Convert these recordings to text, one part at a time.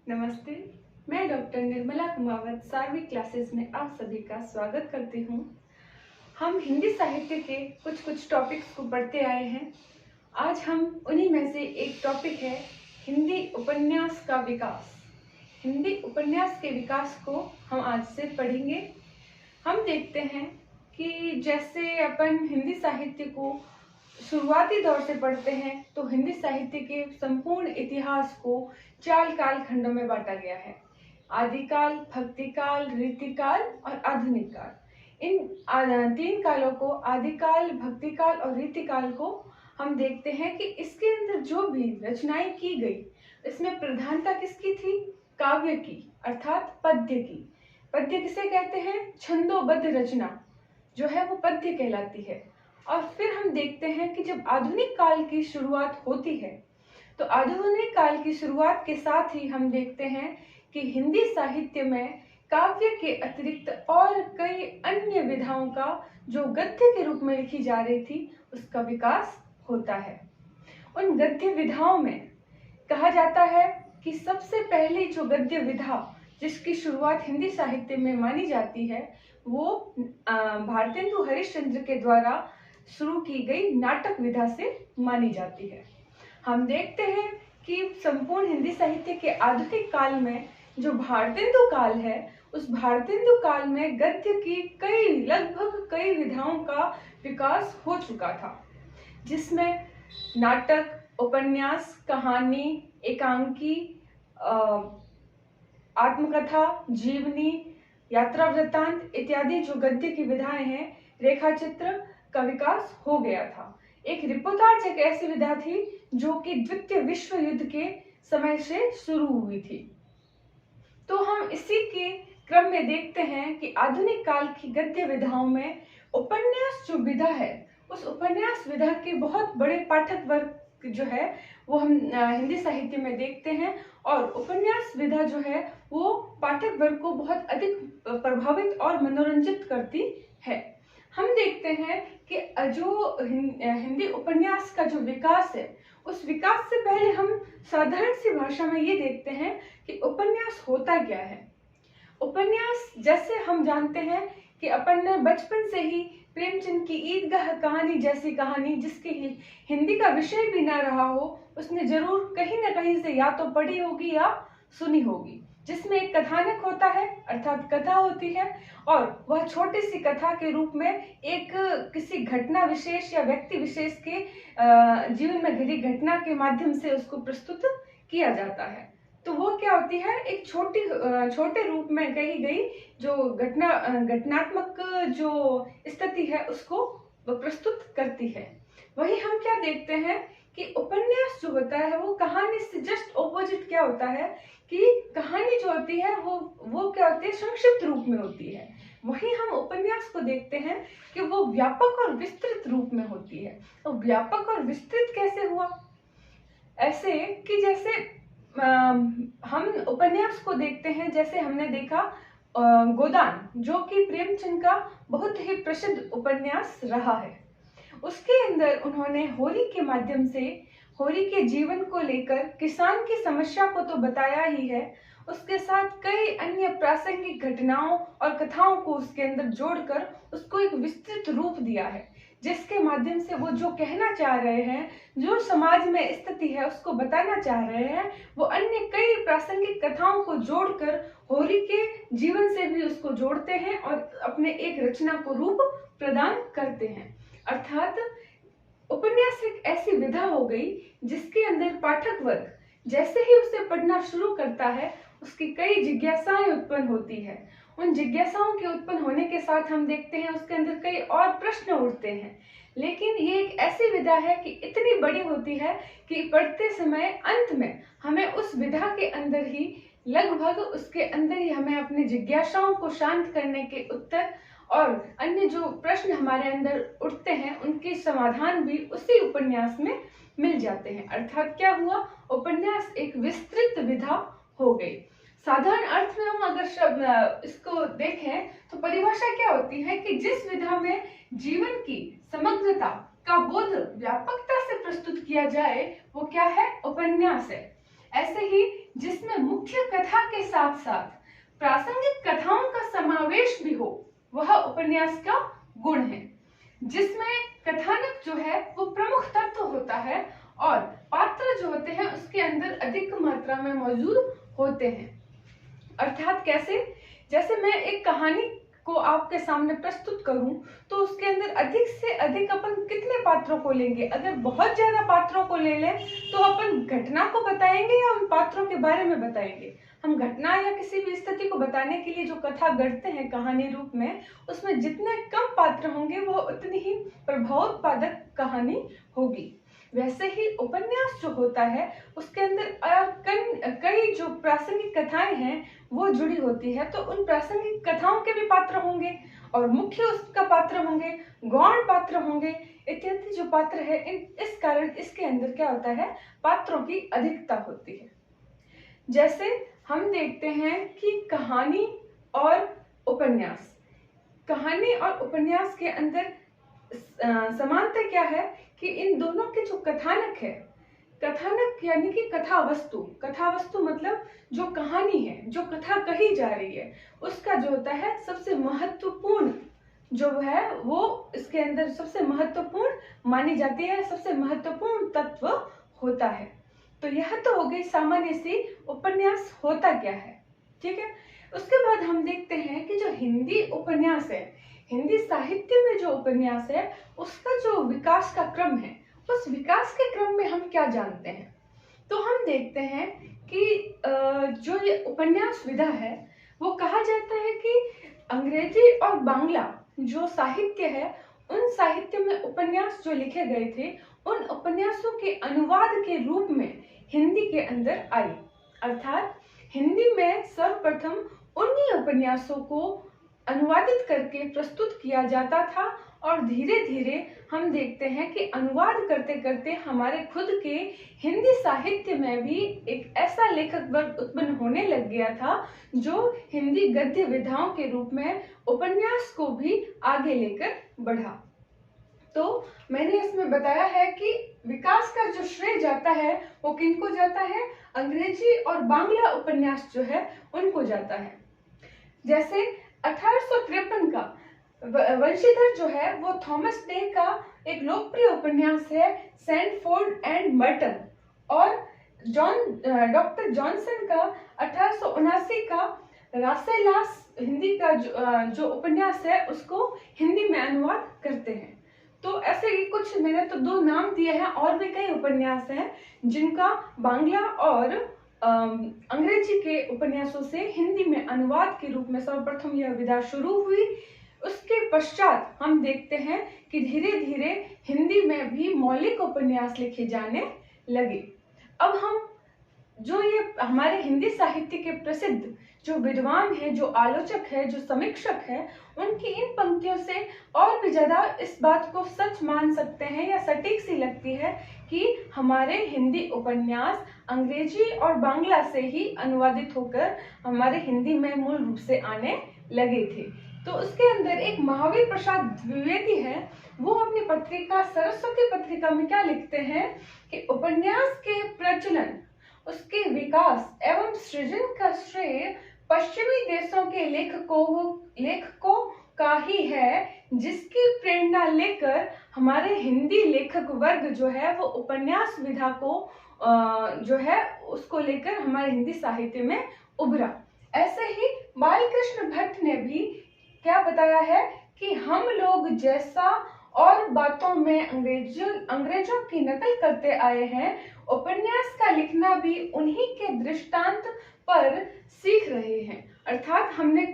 नमस्ते। मैं doctor Nirmala Kumawat सारवी classes में आप सभी का स्वागत करती हूँ। हम हिंदी साहित्य के कुछ टॉपिक्स को पढ़ते आए हैं। आज हम उन्हीं में से एक टॉपिक है हिंदी उपन्यास का विकास। हिंदी उपन्यास के विकास को हम आज से पढ़ेंगे। हम देखते हैं कि जैसे अपन हिंदी साहित्य को शुरुआती दौर से पढ़ते हैं तो हिंदी साहित्य के संपूर्ण इतिहास को 4 कालखंडों में बांटा गया है। आदिकाल, भक्तिकाल, रीतिकाल और आधुनिक काल। इन 3 कालों को, आदिकाल, भक्तिकाल और रीतिकाल को हम देखते हैं कि इसके अंदर जो भी रचनाएं की गई, इसमें प्रधानता किसकी थी? काव्य की, अर्थात पद्य की। पद्य किसे कहते हैं? छंदोबद्ध रचना जो है वो पद्य कहलाती है। और फिर हम देखते हैं कि जब आधुनिक काल की शुरुआत होती है तो आधुनिक काल की शुरुआत के साथ ही हम देखते हैं कि हिंदी साहित्य में काव्य के अतिरिक्त और कई अन्य विधाओं का जो गद्य के रूप में लिखी जा रही थी उसका विकास होता है। उन गद्य विधाओं में कहा जाता है कि सबसे पहली जो गद्य विधा जिसकी शुरुआत हिंदी साहित्य में मानी जाती है वो भारतेंदु हरिश्चंद्र के द्वारा शुरू की गई नाटक विधा से मानी जाती है। हम देखते हैं कि संपूर्ण हिंदी साहित्य के आधुनिक काल में जो भारतेंदु काल है, उस भारतेंदु काल में गद्य की लगभग कई विधाओं का विकास हो चुका था, जिसमें नाटक, उपन्यास, कहानी, एकांकी, आत्मकथा, जीवनी, यात्रा वृत्तांत इत्यादि जो गद्य की विधाएं हैं, रेखाचित्र का विकास हो गया था। एक रिपोर्टाज एक ऐसी विधा थी जो कि द्वितीय विश्व युद्ध के समय से शुरू हुई थी। तो हम इसी के क्रम में देखते हैं कि आधुनिक काल की गद्य विधाओं में उपन्यास जो विधा है, उस उपन्यास विधा के बहुत बड़े पाठक वर्ग जो है वो हम हिंदी साहित्य में देखते हैं। और उपन्यास विधा जो है वो पाठक वर्ग को बहुत अधिक प्रभावित और मनोरंजित करती है। हम देखते हैं कि जो हिंदी उपन्यास का जो विकास है, उस विकास से पहले हम साधारण सी भाषा में ये देखते हैं कि उपन्यास होता क्या है। उपन्यास जैसे हम जानते हैं कि अपन ने बचपन से ही प्रेमचंद की ईदगाह कहानी जैसी कहानी, जिसके हिंदी का विषय भी ना रहा हो, उसने जरूर कहीं ना कहीं से या तो पढ़ी होगी या सुनी होगी, जिसमें एक कथानक होता है अर्थात कथा होती है और वह छोटी सी कथा के रूप में एक किसी घटना विशेष या व्यक्ति विशेष के जीवन में घटी घटना के माध्यम से उसको प्रस्तुत किया जाता है। तो वो क्या होती है? एक छोटे रूप में कही गई जो घटनात्मक जो स्थिति है उसको प्रस्तुत करती है। वही हम क्या देखते हैं कि उपन्यास जो होता है वो कहानी से जस्ट ऑपोजिट क्या होता है कि कहानी जो होती है वो क्या होती है? संक्षिप्त रूप में होती है। वही हम उपन्यास को देखते हैं कि वो व्यापक और विस्तृत रूप में होती है। तो व्यापक और विस्तृत कैसे हुआ? ऐसे कि जैसे हम उपन्यास को देखते हैं, जैसे हमने देखा गोदान, जो कि प्रेमचंद का बहुत ही प्रसिद्ध उपन्यास रहा है। उसके अंदर उन्होंने होरी के माध्यम से होरी के जीवन को लेकर किसान की समस्या को तो बताया ही है, उसके साथ कई अन्य प्रासंगिक घटनाओं और कथाओं को उसके अंदर जोड़कर उसको एक विस्तृत रूप दिया है, जिसके माध्यम से वो जो कहना चाह रहे हैं, जो समाज में स्थिति है उसको बताना चाह रहे हैं, वो अन्य कई प्रासंगिक कथाओं को जोड़कर होरी के जीवन से भी उसको जोड़ते हैं और अपने एक रचना को रूप प्रदान करते हैं। अर्थात उपन्यास एक ऐसी विधा हो गई जिसके अंदर पाठक वर्ग जैसे ही उसे पढ़ना शुरू करता है उसकी कई जिज्ञासाएं उत्पन्न होती है। उन जिज्ञासाओं के उत्पन्न होने के साथ हम देखते हैं उसके अंदर कई और प्रश्न उठते हैं। लेकिन ये एक ऐसी विधा है कि इतनी बड़ी होती है कि पढ़ते समय अंत में हमें उस विधा के अंदर ही लगभग उसके अंदर ही हमें अपनी जिज्ञासाओं को शांत करने के उत्तर और अन्य जो प्रश्न हमारे अंदर उठते हैं उनके समाधान भी उसी उपन्यास में मिल जाते हैं। अर्थात क्या हुआ? उपन्यास एक विस्तृत विधा हो गई। साधारण अर्थ में हम अगर इसको देखें तो परिभाषा क्या होती है कि जिस विधा में जीवन की समग्रता का बोध व्यापकता से प्रस्तुत किया जाए वो क्या है? उपन्यास है। ऐसे ही जिसमें मुख्य कथा के साथ साथ प्रासंगिक कथाओं का समावेश भी हो, वह उपन्यास का गुण है, जिसमें कथानक जो है वो प्रमुख तत्व होता है और पात्र जो होते हैं उसके अंदर अधिक मात्रा में मौजूद होते हैं। अर्थात कैसे? जैसे मैं एक कहानी को आपके सामने प्रस्तुत करूं तो उसके अंदर अधिक से अधिक अपन कितने पात्रों को लेंगे? अगर बहुत ज्यादा पात्रों को ले लें तो अपन घटना को बताएंगे या उन पात्रों के बारे में बताएंगे? हम घटना या किसी भी स्थिति को बताने के लिए जो कथा गढ़ते हैं कहानी रूप में, उसमें जितने कम पात्र होंगे वो उतनी ही प्रभावोत्पादक कहानी होगी। वैसे ही उपन्यास जो होता है उसके अंदर कई जो प्रासंगिक कथाएं हैं वो जुड़ी होती है, तो उन प्रासंगिक कथाओं के भी पात्र होंगे और मुख्य उसका पात्र होंगे, गौण पात्र होंगे, इत्यादि जो पात्र है। इस कारण इसके अंदर क्या होता है, पात्रों की अधिकता होती है। जैसे हम देखते हैं कि कहानी और उपन्यास, कहानी और उपन्यास के अंदर समानता क्या है कि इन दोनों के जो कथानक है, कथानक यानी कि कथा वस्तु, कथा वस्तु मतलब जो कहानी है, जो कथा कही जा रही है, उसका जो होता है सबसे महत्वपूर्ण जो है वो इसके अंदर सबसे महत्वपूर्ण मानी जाती है, सबसे महत्वपूर्ण तत्व होता है। तो यह तो हो गई सामान्य सी उपन्यास होता क्या है, ठीक है। उसके बाद हम देखते हैं कि जो हिंदी उपन्यास है, हिंदी साहित्य में जो उपन्यास है उसका जो विकास का क्रम है, उस विकास के क्रम में हम क्या जानते हैं? तो हम देखते हैं कि जो ये उपन्यास विधा है वो कहा जाता है कि अंग्रेजी और बांग्ला जो साहित्य है, उन साहित्य में उपन्यास जो लिखे गए थे उन उपन्यासों के अनुवाद के रूप में हिंदी के अंदर आई। अर्थात हिंदी में सर्वप्रथम उन्हीं उपन्यासों को अनुवादित करके प्रस्तुत किया जाता था और धीरे धीरे हम देखते हैं कि अनुवाद करते करते हमारे खुद के हिंदी साहित्य में भी एक ऐसा लेखक वर्ग उत्पन्न होने लग गया था जो हिंदी गद्य विधाओं के रूप में उपन्यास को भी आगे लेकर बढ़ा। तो मैंने इसमें बताया है कि विकास का जो श्रेय जाता है वो किनको जाता है? अंग्रेजी और बांग्ला उपन्यास जो है उनको जाता है। जैसे 1853 का वंशीधर जो है वो थॉमस डे का एक लोकप्रिय उपन्यास है सैंडफोर्ड एंड मर्टन, और डॉक्टर जॉनसन का 1879 का रासेलास हिंदी का जो उपन्यास है उसको हिंदी में अनुवाद करते हैं। तो ऐसे ही कुछ, मैंने तो 2 नाम दिए हैं, और भी कई उपन्यास हैं जिनका बांग्ला और अंग्रेजी के उपन्यासों से हिंदी में अनुवाद के रूप में सर्वप्रथम यह विधा शुरू हुई। उसके पश्चात हम देखते हैं कि धीरे धीरे हिंदी में भी मौलिक उपन्यास लिखे जाने लगे। अब हम जो ये हमारे हिंदी साहित्य के प्रसिद्ध जो विद्वान है, जो आलोचक है, जो समीक्षक है, उनकी इन पंक्तियों से और भी ज्यादा इस बात को सच मान सकते हैं या सटीक सी लगती है कि हमारे हिंदी उपन्यास अंग्रेजी और बांग्ला से ही अनुवादित होकर हमारे हिंदी में मूल रूप से आने लगे थे। तो उसके अंदर एक महावीर प्रसाद द्विवेदी है, वो अपनी पत्रिका सरस्वती पत्रिका में क्या लिखते हैं कि उपन्यास के प्रचलन, उसके विकास एवं सृजन का श्रेय पश्चिमी देशों के लेखकों का ही है, जिसकी प्रेरणा लेकर हमारे हिंदी लेखक वर्ग जो है वो उपन्यास विधा को जो है उसको लेकर हमारे हिंदी साहित्य में उभरा। ऐसे ही बालकृष्ण भट्ट ने भी क्या बताया है कि हम लोग जैसा और बातों में अंग्रेजों की नकल करते आए हैं, उपन्यास का लिखना भी उन्हीं के दृष्टांत पर सीख रहे हैं। अर्थात हमने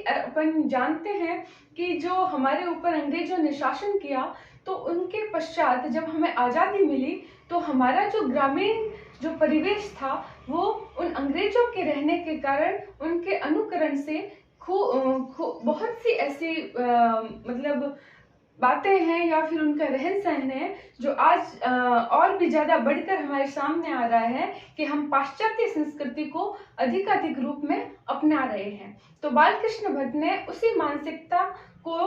अपन जानते हैं कि जो हमारे ऊपर अंग्रेजों ने शासन किया, तो उनके पश्चात जब हमें आज़ादी मिली तो हमारा जो ग्रामीण जो परिवेश था वो उन अंग्रेजों के रहने के कारण उनके अनुकरण से बहुत सी ऐसी मतलब बातें हैं या फिर उनका रहन सहन है जो आज और भी ज्यादा बढ़कर हमारे सामने आ रहा है कि हम पाश्चात्य संस्कृति को अधिकाधिक रूप में अपना रहे हैं। तो बालकृष्ण भट्ट ने उसी मानसिकता को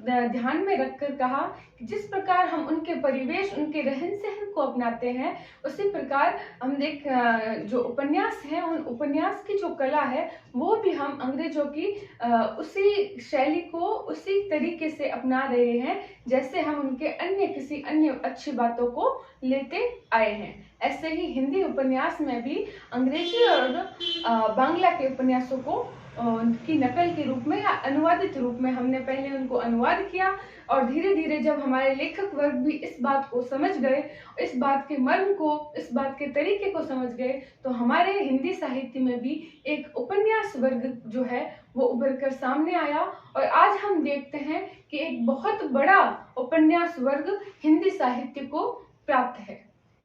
ध्यान में रखकर कहा कि जिस प्रकार हम उनके परिवेश, उनके रहन सहन को अपनाते हैं, उसी प्रकार हम जो उपन्यास हैं, उन उपन्यास की जो कला है वो भी हम अंग्रेजों की उसी शैली को उसी तरीके से अपना रहे हैं जैसे हम उनके किसी अन्य अच्छी बातों को लेते आए हैं। ऐसे ही हिंदी उपन्यास में भी अंग्रेजी और बांग्ला के उपन्यासों को की नकल के रूप में या अनुवादित रूप में हमने पहले उनको अनुवाद किया, और धीरे धीरे जब हमारे लेखक वर्ग भी इस बात को समझ गए, इस बात के मर्म को, इस बात के तरीके को समझ गए, तो हमारे हिंदी साहित्य में भी एक उपन्यास वर्ग जो है वो उभर कर सामने आया। और आज हम देखते हैं कि एक बहुत बड़ा उपन्यास वर्ग हिंदी साहित्य को प्राप्त है।